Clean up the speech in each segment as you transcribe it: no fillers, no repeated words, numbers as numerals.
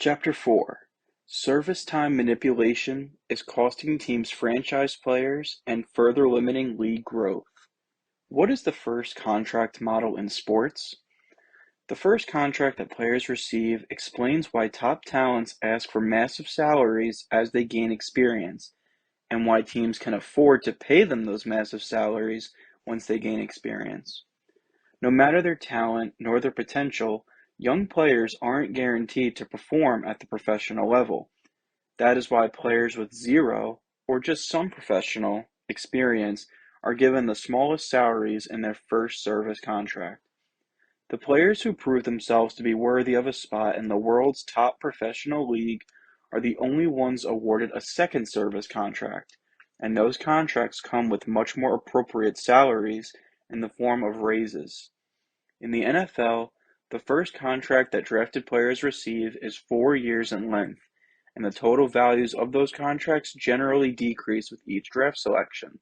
Chapter 4: Service time manipulation is costing teams franchise players and further limiting league growth. What is the first contract model in sports? The first contract that players receive explains why top talents ask for massive salaries as they gain experience, and why teams can afford to pay them those massive salaries once they gain experience. No matter their talent nor their potential, young players aren't guaranteed to perform at the professional level. That is why players with zero, or just some professional, experience are given the smallest salaries in their first service contract. The players who prove themselves to be worthy of a spot in the world's top professional league are the only ones awarded a second service contract, and those contracts come with much more appropriate salaries in the form of raises. In the NFL, the first contract that drafted players receive is 4 years in length, and the total values of those contracts generally decrease with each draft selection.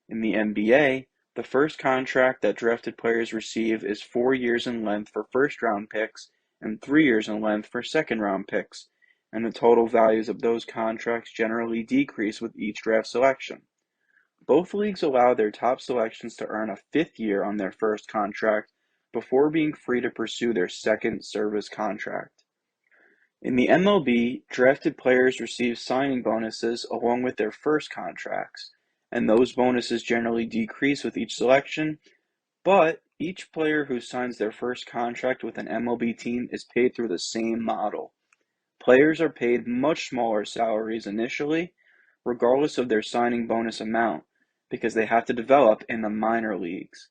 In the NBA, the first contract that drafted players receive is 4 years in length for first-round picks and 3 years in length for second-round picks, and the total values of those contracts generally decrease with each draft selection. Both leagues allow their top selections to earn a fifth year on their first contract before being free to pursue their second service contract. In the MLB, drafted players receive signing bonuses along with their first contracts, and those bonuses generally decrease with each selection, but each player who signs their first contract with an MLB team is paid through the same model. Players are paid much smaller salaries initially, regardless of their signing bonus amount, because they have to develop in the minor leagues.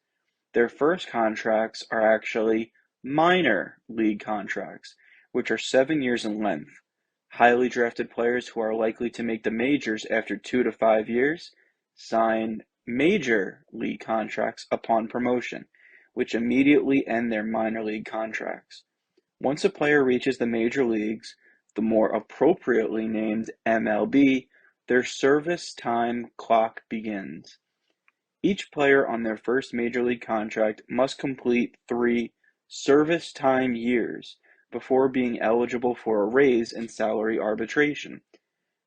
Their first contracts are actually minor league contracts, which are 7 years in length. Highly drafted players who are likely to make the majors after 2 to 5 years sign major league contracts upon promotion, which immediately end their minor league contracts. Once a player reaches the major leagues, the more appropriately named MLB, their service time clock begins. Each player on their first major league contract must complete 3 service time years before being eligible for a raise in salary arbitration.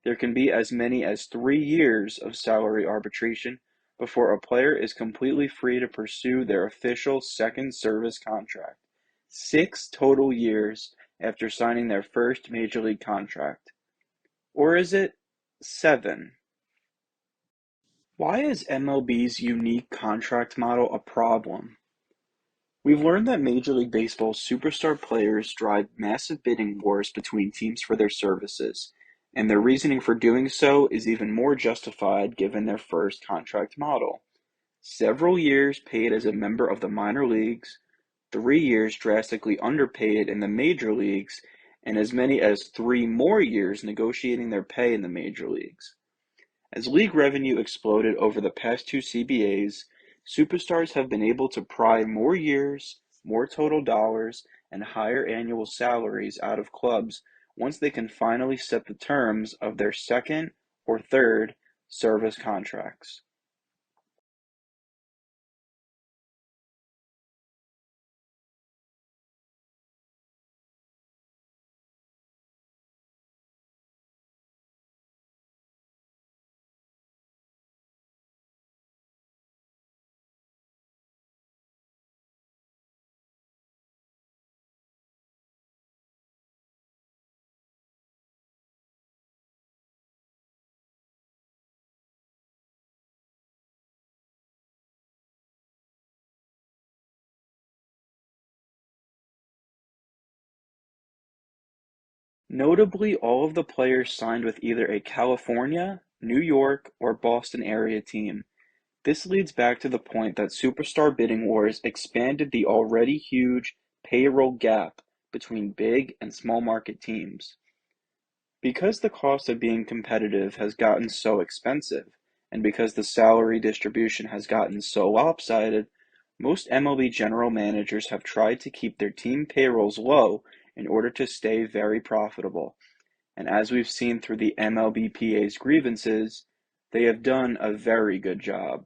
There can be as many as 3 years of salary arbitration before a player is completely free to pursue their official second service contract. 6 total years after signing their first major league contract. Or is it 7? Why is MLB's unique contract model a problem? We've learned that Major League Baseball's superstar players drive massive bidding wars between teams for their services, and their reasoning for doing so is even more justified given their first contract model. Several years paid as a member of the minor leagues, 3 years drastically underpaid in the major leagues, and as many as 3 more years negotiating their pay in the major leagues. As league revenue exploded over the past 2 CBAs, superstars have been able to pry more years, more total dollars, and higher annual salaries out of clubs once they can finally set the terms of their second or third service contracts. Notably, all of the players signed with either a California, New York, or Boston area team. This leads back to the point that superstar bidding wars expanded the already huge payroll gap between big and small market teams. Because the cost of being competitive has gotten so expensive, and because the salary distribution has gotten so lopsided, most MLB general managers have tried to keep their team payrolls low in order to stay very profitable. And as we've seen through the MLBPA's grievances, they have done a very good job.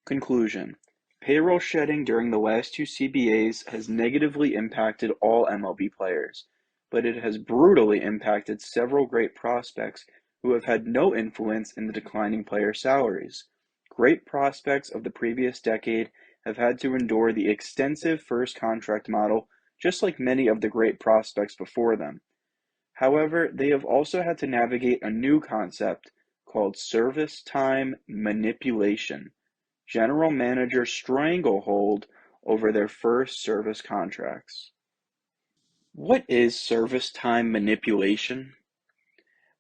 Conclusion: Payroll shedding during the last two CBAs has negatively impacted all MLB players, but it has brutally impacted several great prospects who have had no influence in the declining player salaries. Great prospects of the previous decade have had to endure the extensive first contract model, just like many of the great prospects before them. However, they have also had to navigate a new concept called service time manipulation, general manager stranglehold over their first service contracts. What is service time manipulation?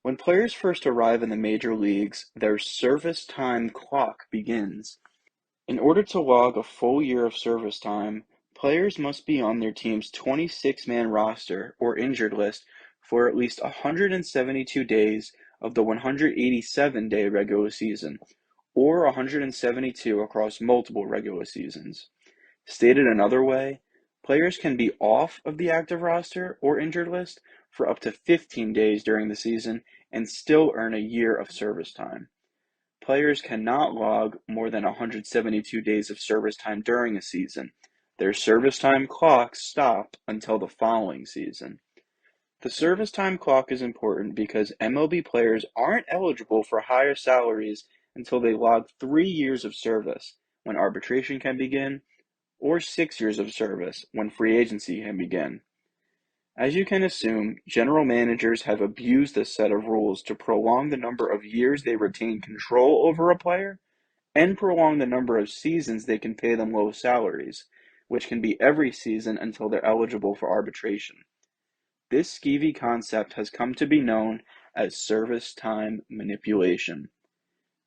When players first arrive in the major leagues, their service time clock begins. In order to log a full year of service time, players must be on their team's 26-man roster or injured list for at least 172 days of the 187-day regular season, or 172 across multiple regular seasons. Stated another way, players can be off of the active roster or injured list for up to 15 days during the season and still earn a year of service time. Players cannot log more than 172 days of service time during a season. Their service time clocks stop until the following season. The service time clock is important because MLB players aren't eligible for higher salaries until they log 3 years of service, when arbitration can begin, or 6 years of service, when free agency can begin. As you can assume, general managers have abused this set of rules to prolong the number of years they retain control over a player and prolong the number of seasons they can pay them low salaries, which can be every season until they're eligible for arbitration. This skeevy concept has come to be known as service time manipulation.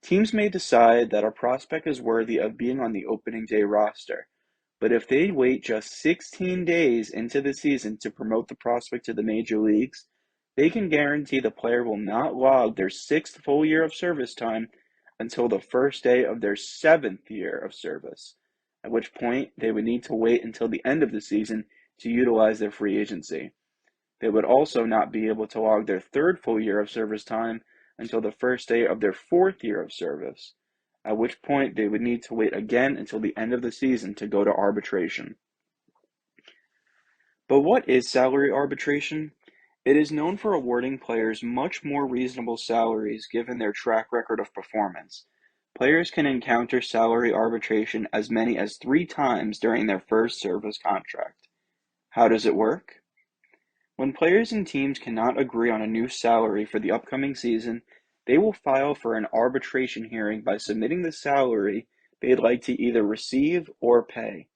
Teams may decide that a prospect is worthy of being on the opening day roster, but if they wait just 16 days into the season to promote the prospect to the major leagues, they can guarantee the player will not log their sixth full year of service time until the first day of their seventh year of service, at which point they would need to wait until the end of the season to utilize their free agency. They would also not be able to log their third full year of service time until the first day of their fourth year of service, at which point they would need to wait again until the end of the season to go to arbitration. But what is salary arbitration? It is known for awarding players much more reasonable salaries given their track record of performance. Players can encounter salary arbitration as many as 3 times during their first service contract. How does it work? When players and teams cannot agree on a new salary for the upcoming season, they will file for an arbitration hearing by submitting the salary they'd like to either receive or pay.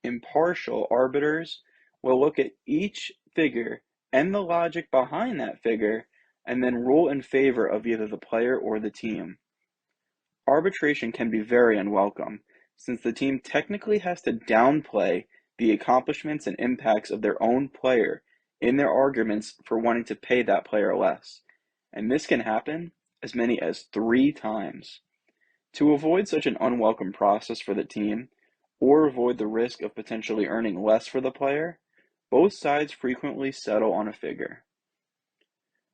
Impartial arbiters will look at each figure and the logic behind that figure and then rule in favor of either the player or the team. Arbitration can be very unwelcome, since the team technically has to downplay the accomplishments and impacts of their own player in their arguments for wanting to pay that player less, and this can happen as many as 3 times. To avoid such an unwelcome process for the team, or avoid the risk of potentially earning less for the player, both sides frequently settle on a figure.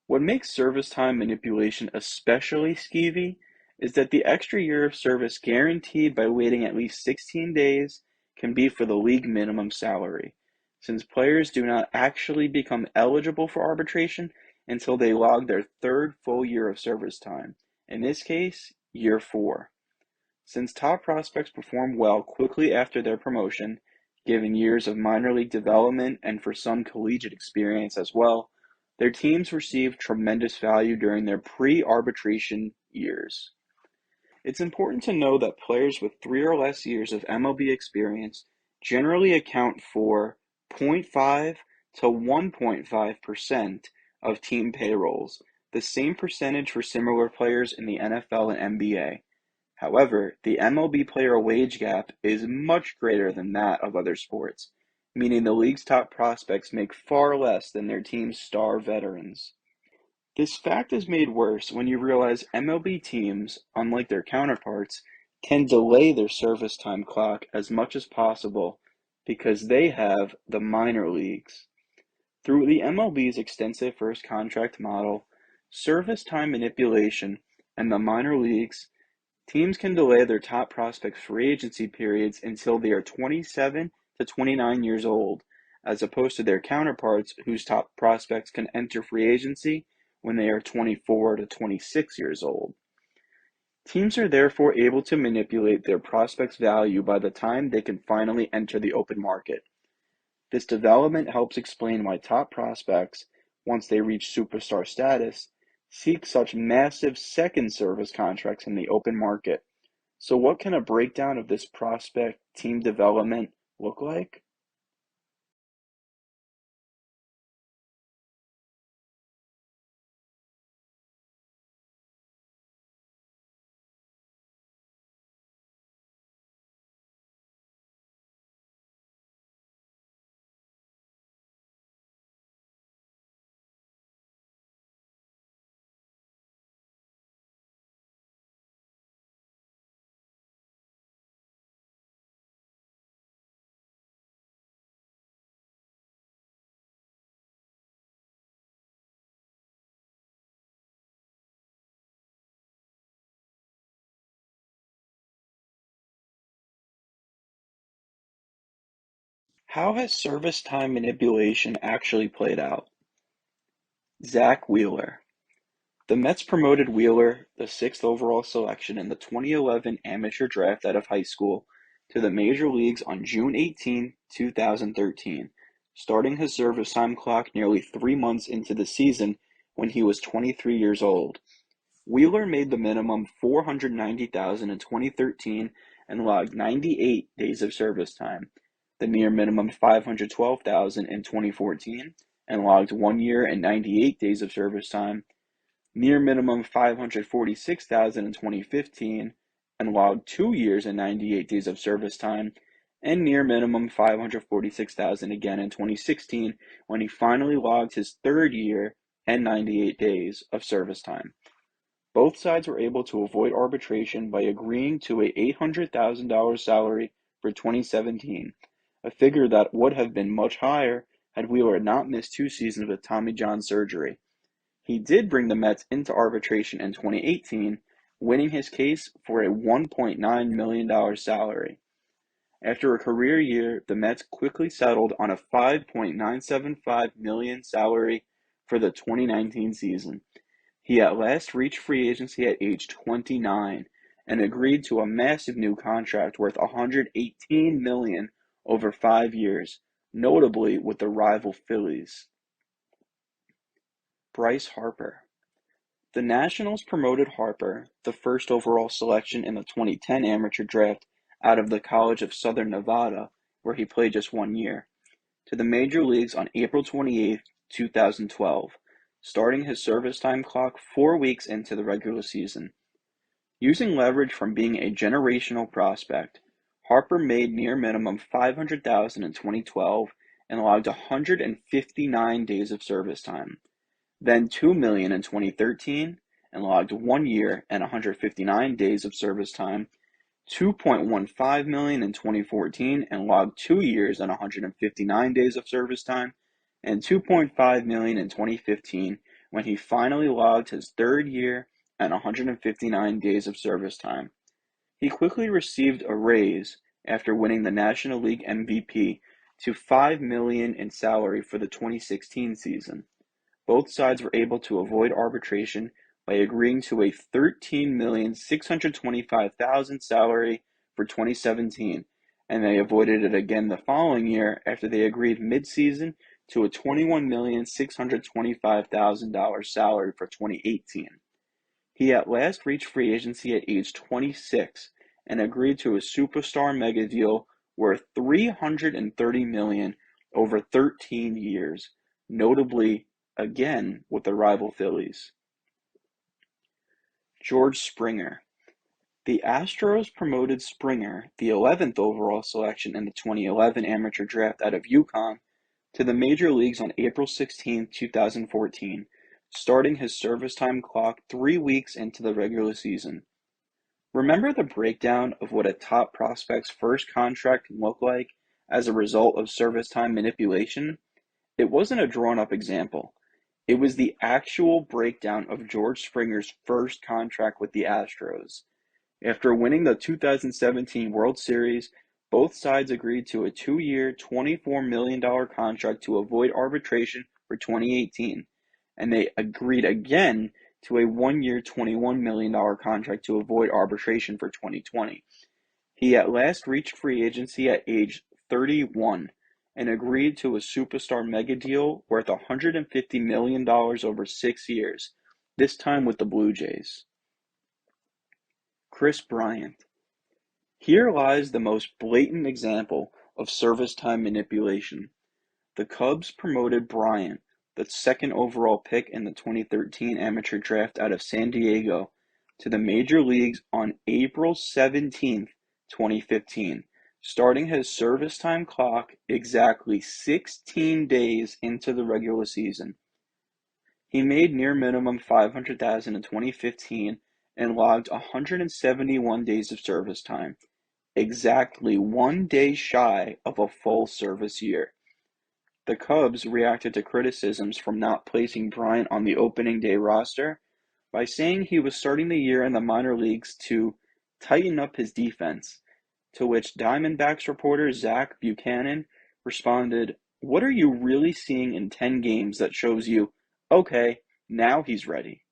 What makes service time manipulation especially skeevy is that the extra year of service guaranteed by waiting at least 16 days can be for the league minimum salary, since players do not actually become eligible for arbitration until they log their third full year of service time, in this case, year 4. Since top prospects perform well quickly after their promotion, given years of minor league development and for some collegiate experience as well, their teams receive tremendous value during their pre-arbitration years. It's important to know that players with 3 or less years of MLB experience generally account for 0.5 to 1.5% of team payrolls, the same percentage for similar players in the NFL and NBA. However, the MLB player wage gap is much greater than that of other sports, meaning the league's top prospects make far less than their team's star veterans. This fact is made worse when you realize MLB teams, unlike their counterparts, can delay their service time clock as much as possible because they have the minor leagues. Through the MLB's extensive first contract model, service time manipulation, and the minor leagues, Teams can delay their top prospects' free agency periods until they are 27 to 29 years old, as opposed to their counterparts whose top prospects can enter free agency when they are 24 to 26 years old. Teams are therefore able to manipulate their prospects' value by the time they can finally enter the open market. This development helps explain why top prospects, once they reach superstar status, seek such massive second service contracts in the open market. So what can a breakdown of this prospect team development look like? How has service time manipulation actually played out? Zach Wheeler. The Mets promoted Wheeler, the sixth overall selection in the 2011 amateur draft out of high school, to the major leagues on June 18, 2013, starting his service time clock nearly 3 months into the season when he was 23 years old. Wheeler made the minimum $490,000 in 2013 and logged 98 days of service time, the near minimum $512,000 in 2014 and logged 1 year and 98 days of service time, near minimum $546,000 in 2015 and logged 2 years and 98 days of service time, and near minimum $546,000 again in 2016 when he finally logged his third year and 98 days of service time. Both sides were able to avoid arbitration by agreeing to a $800,000 salary for 2017, a figure that would have been much higher had Wheeler not missed 2 seasons with Tommy John surgery. He did bring the Mets into arbitration in 2018, winning his case for a $1.9 million salary. After a career year, the Mets quickly settled on a $5.975 million salary for the 2019 season. He at last reached free agency at age 29 and agreed to a massive new contract worth $118 million over 5 years, notably with the rival Phillies. Bryce Harper. The Nationals promoted Harper, the first overall selection in the 2010 amateur draft out of the College of Southern Nevada, where he played just 1 year, to the major leagues on April 28, 2012, starting his service time clock 4 weeks into the regular season. Using leverage from being a generational prospect, Harper made near minimum $500,000 in 2012 and logged 159 days of service time, then $2 million in 2013 and logged 1 year and 159 days of service time, $2.15 million in 2014 and logged 2 years and 159 days of service time, and $2.5 million in 2015 when he finally logged his third year and 159 days of service time. He quickly received a raise after winning the National League MVP to $5 million in salary for the 2016 season. Both sides were able to avoid arbitration by agreeing to a $13,625,000 salary for 2017, and they avoided it again the following year after they agreed mid-season to a $21,625,000 salary for 2018. He at last reached free agency at age 26 and agreed to a superstar mega deal worth $330 million over 13 years, notably again with the rival Phillies. George Springer. The Astros promoted Springer, the 11th overall selection in the 2011 amateur draft out of UConn, to the major leagues on April 16, 2014, starting his service time clock 3 weeks into the regular season. Remember the breakdown of what a top prospect's first contract can look like as a result of service time manipulation? It wasn't a drawn-up example. It was the actual breakdown of George Springer's first contract with the Astros. After winning the 2017 World Series, both sides agreed to a 2-year, $24 million contract to avoid arbitration for 2018, and they agreed again to a 1-year, $21 million contract to avoid arbitration for 2020. He at last reached free agency at age 31 and agreed to a superstar mega deal worth $150 million over 6 years, this time with the Blue Jays. Kris Bryant. Here lies the most blatant example of service time manipulation. The Cubs promoted Bryant, the second overall pick in the 2013 amateur draft out of San Diego, to the major leagues on April 17, 2015, starting his service time clock exactly 16 days into the regular season. He made near minimum $500,000 in 2015 and logged 171 days of service time, exactly 1 day shy of a full service year. The Cubs reacted to criticisms from not placing Bryant on the opening day roster by saying he was starting the year in the minor leagues to tighten up his defense, to which Diamondbacks reporter Zach Buchanan responded, "What are you really seeing in 10 games that shows you, okay, now he's ready?"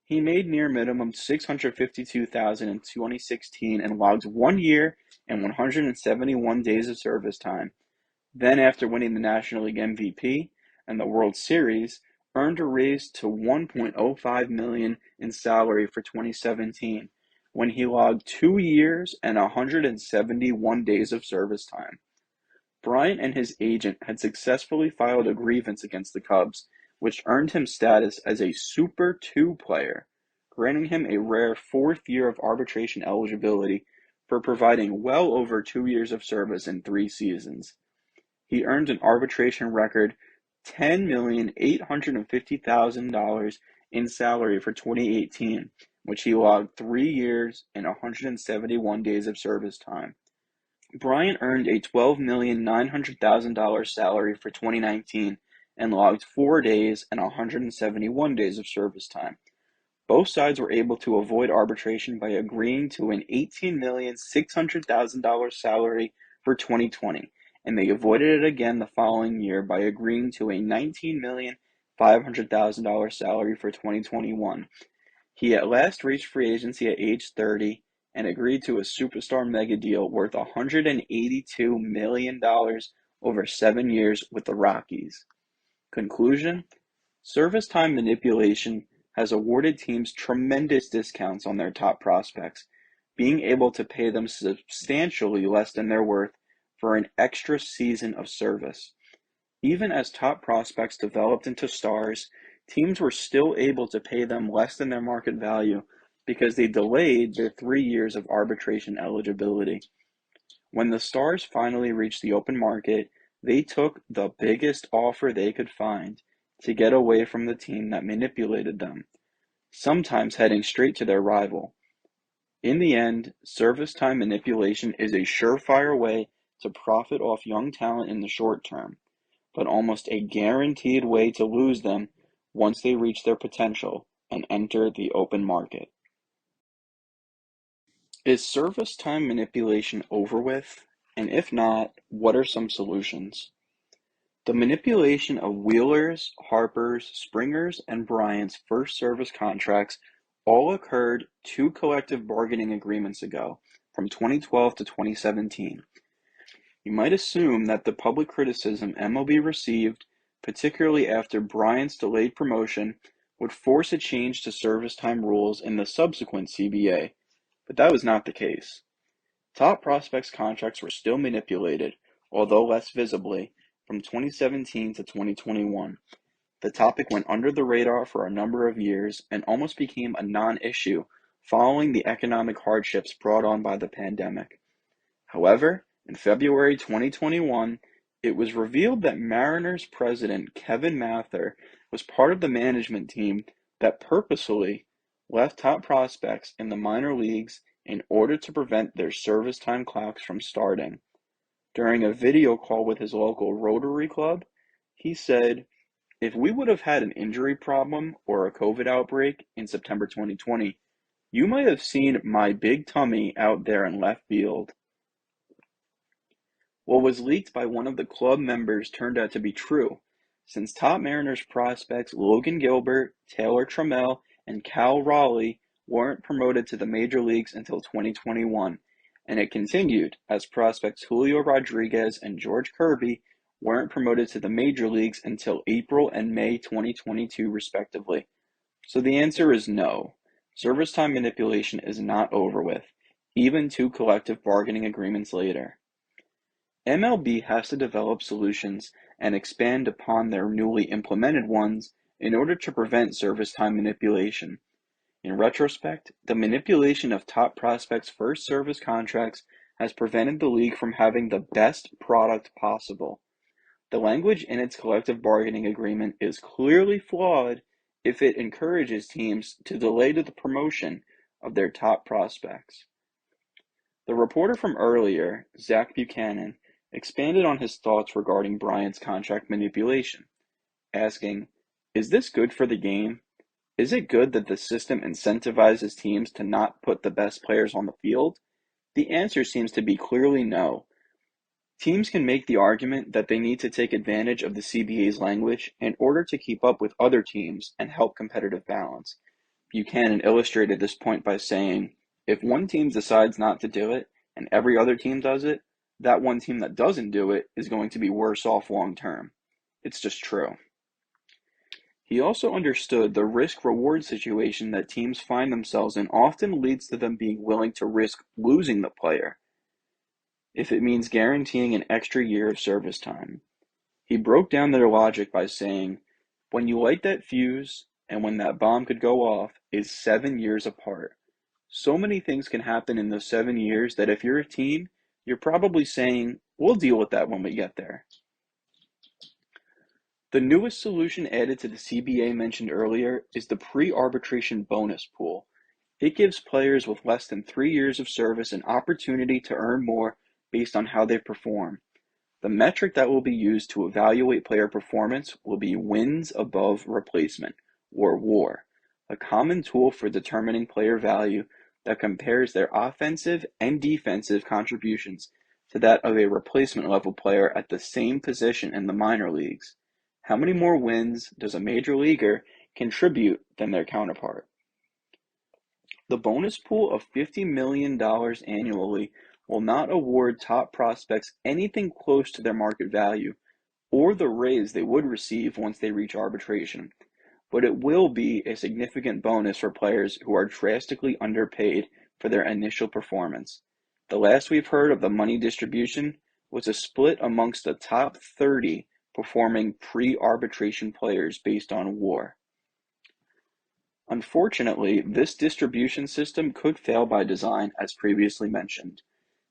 He made near minimum $652,000 in 2016 and logged 1 year and 171 days of service time. Then, after winning the National League MVP and the World Series, earned a raise to $1.05 million in salary for 2017, when he logged 2 years and 171 days of service time. Bryant and his agent had successfully filed a grievance against the Cubs, which earned him status as a Super 2 player, granting him a rare fourth year of arbitration eligibility for providing well over 2 years of service in 3 seasons. He earned an arbitration record $10,850,000 in salary for 2018, which he logged 3 years and 171 days of service time. Bryant earned a $12,900,000 salary for 2019 and logged 4 days and 171 days of service time. Both sides were able to avoid arbitration by agreeing to an $18,600,000 salary for 2020, and they avoided it again the following year by agreeing to a $19,500,000 salary for 2021. He at last reached free agency at age 30 and agreed to a superstar mega deal worth $182 million over 7 years with the Rockies. Conclusion: service time manipulation has awarded teams tremendous discounts on their top prospects, being able to pay them substantially less than their worth for an extra season of service. Even as top prospects developed into stars, teams were still able to pay them less than their market value because they delayed their 3 years of arbitration eligibility. When the Stars finally reached the open market, they took the biggest offer they could find to get away from the team that manipulated them, sometimes heading straight to their rival. In the end, service time manipulation is a surefire way to profit off young talent in the short term, but almost a guaranteed way to lose them once they reach their potential and enter the open market. Is service time manipulation over with? And if not, what are some solutions? The manipulation of Wheeler's, Harper's, Springer's, and Bryant's first service contracts all occurred 2 collective bargaining agreements ago, from 2012 to 2017. You might assume that the public criticism MLB received, particularly after Bryant's delayed promotion, would force a change to service time rules in the subsequent CBA, but that was not the case. Top prospects' contracts were still manipulated, although less visibly, from 2017 to 2021. The topic went under the radar for a number of years and almost became a non-issue following the economic hardships brought on by the pandemic. However, in February 2021, it was revealed that Mariners president Kevin Mather was part of the management team that purposefully left top prospects in the minor leagues in order to prevent their service time clocks from starting. During a video call with his local Rotary Club, he said, "If we would have had an injury problem or a COVID outbreak in September 2020, You might have seen my big tummy out there in left field. What was leaked by one of the club members turned out to be true, since top Mariners prospects Logan Gilbert, Taylor Trammell, and Cal Raleigh weren't promoted to the major leagues until 2021, and it continued as prospects Julio Rodriguez and George Kirby weren't promoted to the major leagues until April and May 2022, respectively. So the answer is no. Service time manipulation is not over with, even two collective bargaining agreements later. MLB has to develop solutions and expand upon their newly implemented ones in order to prevent service time manipulation. In retrospect, the manipulation of top prospects' first service contracts has prevented the league from having the best product possible. The language in its collective bargaining agreement is clearly flawed if it encourages teams to delay the promotion of their top prospects. The reporter from earlier, Zach Buchanan, expanded on his thoughts regarding Bryant's contract manipulation, asking, "Is this good for the game? Is it good that the system incentivizes teams to not put the best players on the field?" The answer seems to be clearly no. Teams can make the argument that they need to take advantage of the CBA's language in order to keep up with other teams and help competitive balance. Buchanan illustrated this point by saying, if one team decides not to do it and every other team does it, that one team that doesn't do it is going to be worse off long term. It's just true. He also understood the risk-reward situation that teams find themselves in often leads to them being willing to risk losing the player if it means guaranteeing an extra year of service time. He broke down their logic by saying, when you light that fuse and when that bomb could go off is 7 years apart. So many things can happen in those 7 years that if you're a team, you're probably saying, we'll deal with that when we get there. The newest solution added to the CBA mentioned earlier is the pre-arbitration bonus pool. It gives players with less than 3 years of service an opportunity to earn more based on how they perform. The metric that will be used to evaluate player performance will be wins above replacement, or WAR, a common tool for determining player value that compares their offensive and defensive contributions to that of a replacement level player at the same position in the minor leagues. How many more wins does a major leaguer contribute than their counterpart? The bonus pool of $50 million annually will not award top prospects anything close to their market value or the raise they would receive once they reach arbitration, but it will be a significant bonus for players who are drastically underpaid for their initial performance. The last we've heard of the money distribution was a split amongst the top 30 performing pre-arbitration players based on WAR. Unfortunately, this distribution system could fail by design, as previously mentioned.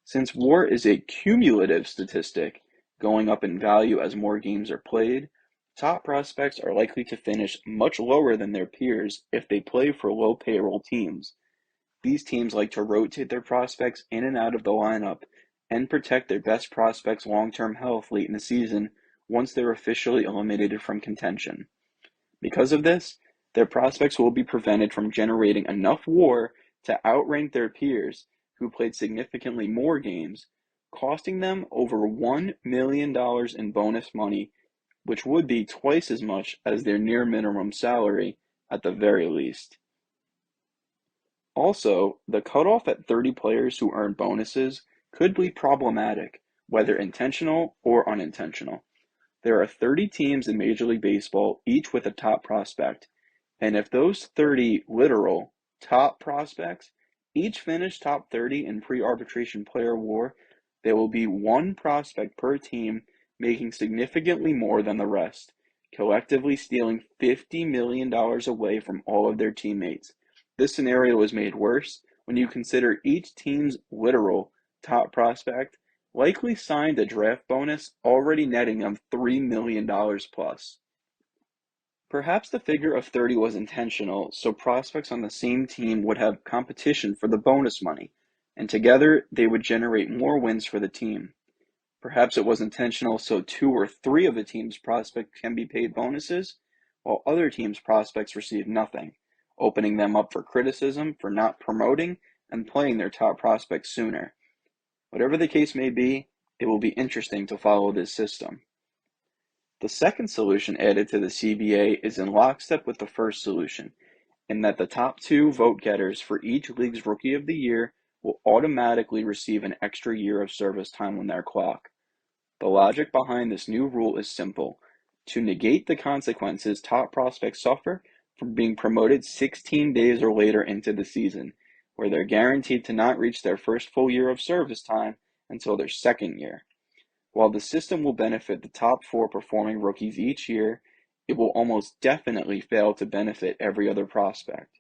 Since WAR is a cumulative statistic, going up in value as more games are played, top prospects are likely to finish much lower than their peers if they play for low payroll teams. These teams like to rotate their prospects in and out of the lineup and protect their best prospects' long-term health late in the season once they're officially eliminated from contention. Because of this, their prospects will be prevented from generating enough WAR to outrank their peers who played significantly more games, costing them over $1 million in bonus money, which would be twice as much as their near minimum salary at the very least. Also, the cutoff at 30 players who earn bonuses could be problematic, whether intentional or unintentional. There are 30 teams in Major League Baseball, each with a top prospect. And if those 30 literal top prospects each finish top 30 in pre-arbitration player WAR, there will be one prospect per team making significantly more than the rest, collectively stealing $50 million away from all of their teammates. This scenario is made worse when you consider each team's literal top prospect likely signed a draft bonus already netting them $3 million plus. Perhaps the figure of 30 was intentional so prospects on the same team would have competition for the bonus money, and together they would generate more wins for the team. Perhaps it was intentional so 2 or 3 of the team's prospects can be paid bonuses, while other teams' prospects receive nothing, opening them up for criticism for not promoting and playing their top prospects sooner. Whatever the case may be, it will be interesting to follow this system. The second solution added to the CBA is in lockstep with the first solution, in that the top two vote getters for each league's Rookie of the Year will automatically receive an extra year of service time on their clock. The logic behind this new rule is simple: to negate the consequences top prospects suffer from being promoted 16 days or later into the season, where they're guaranteed to not reach their first full year of service time until their second year. While the system will benefit the top four performing rookies each year, it will almost definitely fail to benefit every other prospect.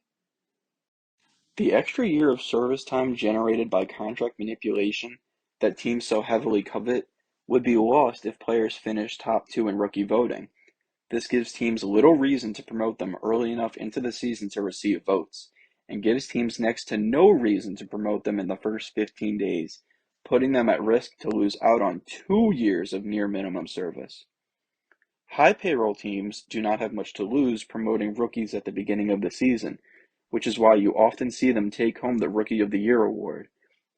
The extra year of service time generated by contract manipulation that teams so heavily covet would be lost if players finish top two in rookie voting. This gives teams little reason to promote them early enough into the season to receive votes, and gives teams next to no reason to promote them in the first 15 days, putting them at risk to lose out on 2 years of near minimum service. High payroll teams do not have much to lose promoting rookies at the beginning of the season, which is why you often see them take home the Rookie of the Year award.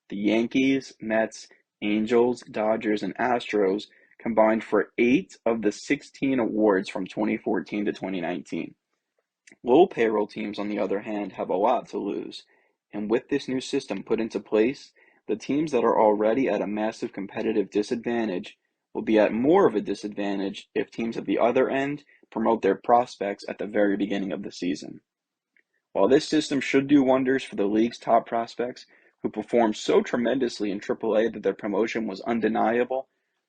The Yankees, Mets, Angels, Dodgers, and Astros combined for 8 of the 16 awards from 2014 to 2019. Low payroll teams, on the other hand, have a lot to lose, and with this new system put into place, the teams that are already at a massive competitive disadvantage will be at more of a disadvantage if teams at the other end promote their prospects at the very beginning of the season. While this system should do wonders for the league's top prospects, who performed so tremendously in AAA that their promotion was undeniable,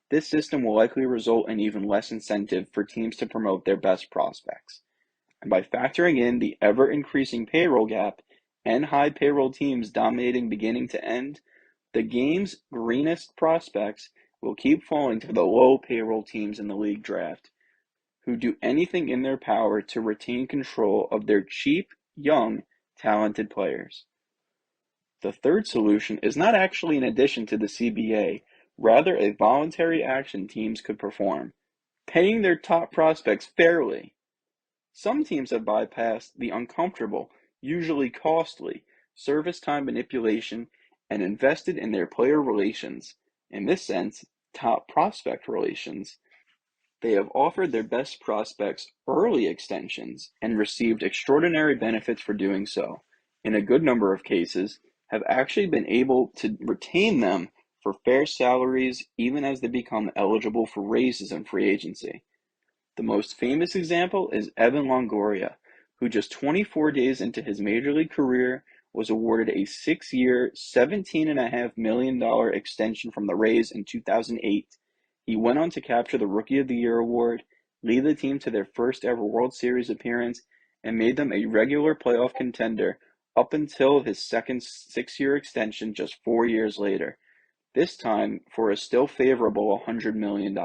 this system will likely result in even less incentive for teams to promote their best prospects. And by factoring in the ever-increasing payroll gap and high payroll teams dominating beginning to end, the game's greenest prospects will keep falling to the low payroll teams in the league draft, who do anything in their power to retain control of their cheap, young, talented players. The third solution is not actually an addition to the CBA, rather a voluntary action teams could perform, paying their top prospects fairly. Some teams have bypassed the uncomfortable, usually costly, service time manipulation and invested in their player relations, in this sense, top prospect relations. They have offered their best prospects early extensions and received extraordinary benefits for doing so. In a good number of cases, have actually been able to retain them for fair salaries even as they become eligible for raises in free agency. The most famous example is Evan Longoria, who just 24 days into his major league career was awarded a 6-year, $17.5 million extension from the Rays in 2008. He went on to capture the Rookie of the Year award, lead the team to their first ever World Series appearance, and made them a regular playoff contender up until his second 6-year extension just 4 years later, this time for a still favorable $100 million.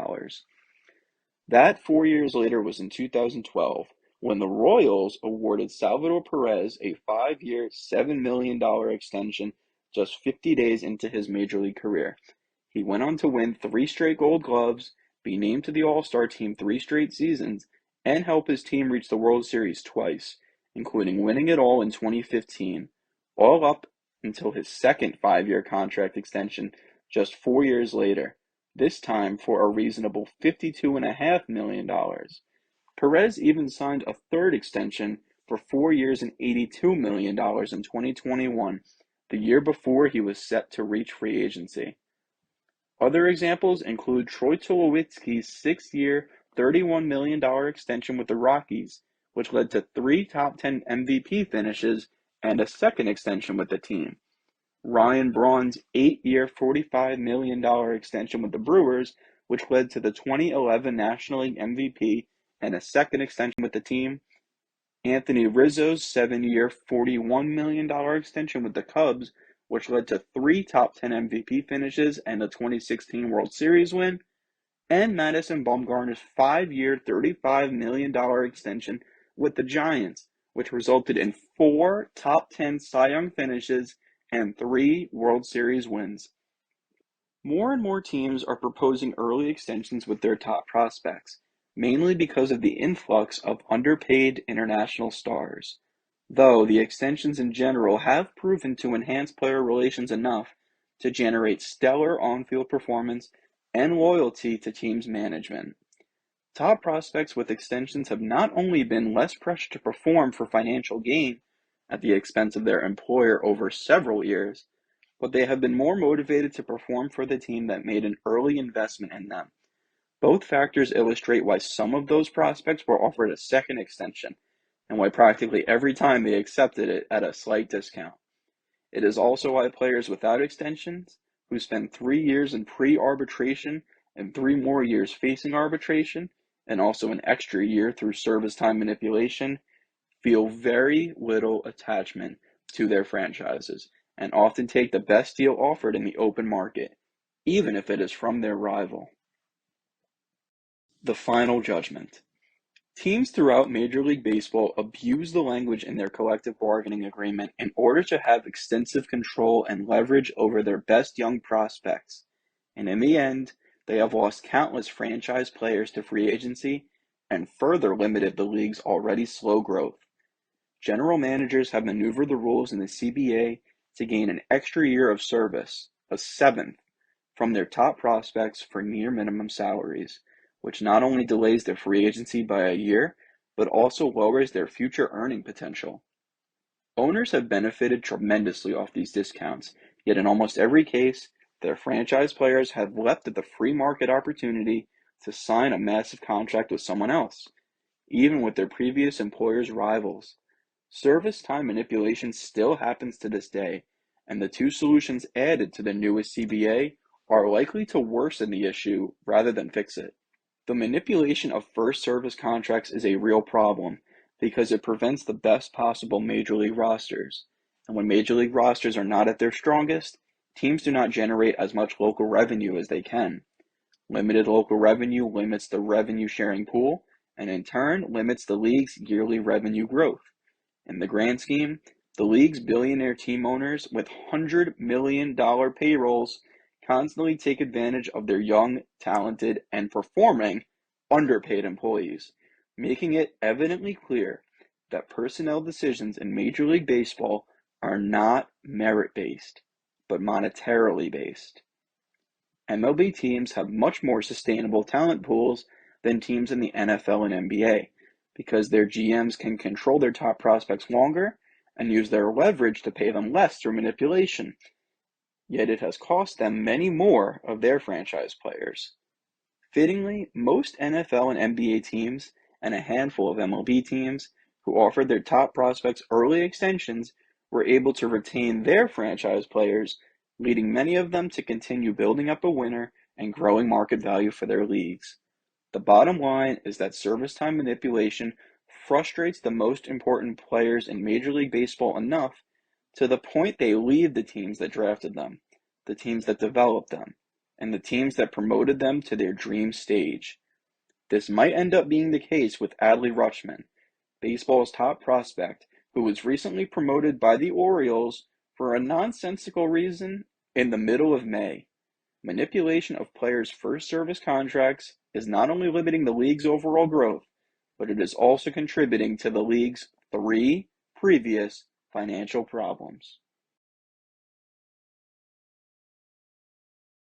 That 4 years later was in 2012, when the Royals awarded Salvador Perez a 5-year, $7 million extension just 50 days into his major league career. He went on to win 3 straight Gold Gloves, be named to the All-Star team 3 straight seasons, and help his team reach the World Series twice, including winning it all in 2015, all up until his second 5-year contract extension just 4 years later, this time for a reasonable $52.5 million. Perez even signed a third extension for 4 years and $82 million in 2021, the year before he was set to reach free agency. Other examples include Troy Tulowitzki's 6-year, $31 million extension with the Rockies, which led to 3 top 10 MVP finishes and a second extension with the team. Ryan Braun's 8-year, $45 million extension with the Brewers, which led to the 2011 National League MVP and a second extension with the team. Anthony Rizzo's 7-year, $41 million extension with the Cubs, which led to 3 top 10 MVP finishes and a 2016 World Series win. And Madison Bumgarner's 5-year, $35 million extension with the Giants, which resulted in 4 top 10 Cy Young finishes and 3 World Series wins. More and more teams are proposing early extensions with their top prospects, mainly because of the influx of underpaid international stars. though the extensions in general have proven to enhance player relations enough to generate stellar on-field performance and loyalty to teams' management. Top prospects with extensions have not only been less pressure to perform for financial gain at the expense of their employer over several years, but they have been more motivated to perform for the team that made an early investment in them. Both factors illustrate why some of those prospects were offered a second extension, and why practically every time they accepted it at a slight discount. It is also why players without extensions, who spend 3 years in pre-arbitration and 3 more years facing arbitration, and also an extra year through service time manipulation, feel very little attachment to their franchises and often take the best deal offered in the open market, even if it is from their rival. The final judgment. Teams throughout Major League Baseball abuse the language in their collective bargaining agreement in order to have extensive control and leverage over their best young prospects, and in the end, they have lost countless franchise players to free agency and further limited the league's already slow growth. General managers have maneuvered the rules in the CBA to gain an extra year of service, a seventh, from their top prospects for near minimum salaries, which not only delays their free agency by a year, but also lowers their future earning potential. Owners have benefited tremendously off these discounts, yet in almost every case, their franchise players have leapt at the free market opportunity to sign a massive contract with someone else, even with their previous employer's rivals. Service time manipulation still happens to this day, and the two solutions added to the newest CBA are likely to worsen the issue rather than fix it. The manipulation of first service contracts is a real problem because it prevents the best possible major league rosters. And when major league rosters are not at their strongest, teams do not generate as much local revenue as they can. Limited local revenue limits the revenue sharing pool, and in turn limits the league's yearly revenue growth. In the grand scheme, the league's billionaire team owners with $100 million payrolls constantly take advantage of their young, talented, and performing underpaid employees, making it evidently clear that personnel decisions in Major League Baseball are not merit-based, but monetarily based. MLB teams have much more sustainable talent pools than teams in the NFL and NBA because their GMs can control their top prospects longer and use their leverage to pay them less through manipulation. Yet it has cost them many more of their franchise players. Fittingly, most NFL and NBA teams and a handful of MLB teams who offered their top prospects early extensions were able to retain their franchise players, leading many of them to continue building up a winner and growing market value for their leagues. The bottom line is that service time manipulation frustrates the most important players in Major League Baseball enough to the point they leave the teams that drafted them, the teams that developed them, and the teams that promoted them to their dream stage. This might end up being the case with Adley Rutschman, baseball's top prospect, who was recently promoted by the Orioles for a nonsensical reason in the middle of May. Manipulation of players' first service contracts is not only limiting the league's overall growth, but it is also contributing to the league's three previous financial problems.